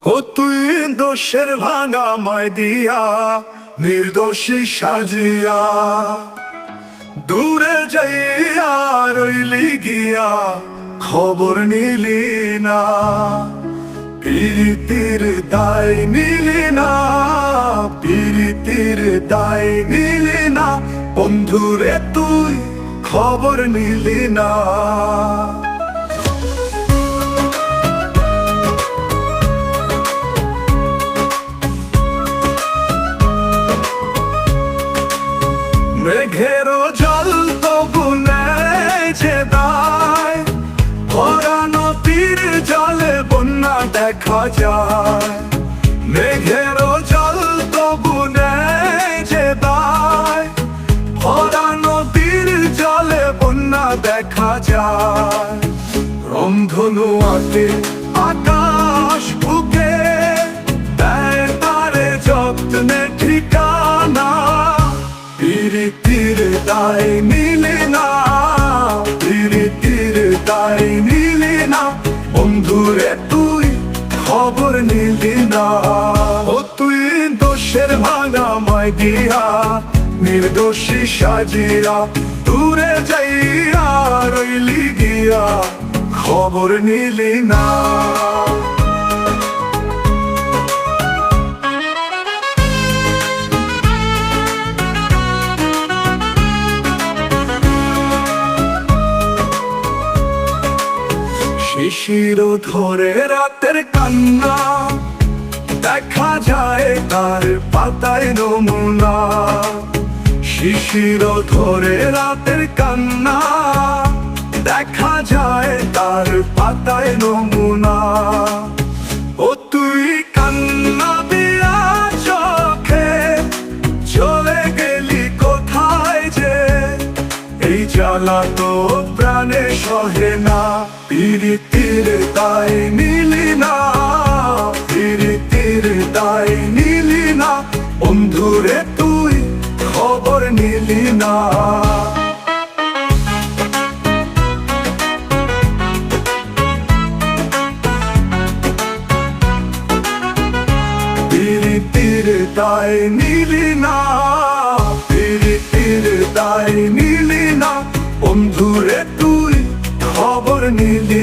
ও তুই দোষের ভাঙা মায় দিয়া নির্দোষী সাজিয়া দূরে যাইয়া রইলি গিয়া খবর নিলি না, প্রীতির দায় নিলি না, প্রীতির দায় নিলি না, বন্ধুরে তুই খবর নিলি না। মেঘেরও জল তবু নেয় যে দায়, ভরা নদীর জলে বন্যা দেখা যায়। মেঘেরও জল তবু নেয় যে দায়, ভরা নদীর জলে বন্যা দেখা যায়। রংধনু আতে আকাশ বুকে দেয় তারে যত্নে ঠিকানা, প্রীতির দায় নিলি না, প্রীতির দায় নিলি না, বন্ধুরে তুই খবর নিলি না। ও তুই দোষের ভাঙা মায় দিয়া নির্দোষী সাজিয়া দূরে যাইয়া রইলি গিয়া খবর নিলি না। শিশির ধরে রাতের কান্না দেখা যায় তার পাতায় নমুনা, শিশির ধরে রাতের কান্না দেখা যায় তার পাতায় নমুনা। ও তুই কান্না দিয়া চোখে চলে গেলি কোথায় যে, এই জ্বালা তো প্রাণে সহে না, প্রীতির দায় নিলি না, প্রীতির দায় নিলি না, বন্ধুরে তুই খবর নিলি না। প্রীতির দায় নিলি না, প্রীতির দায় নিলি না, বন্ধুরে তুই খবর নিলি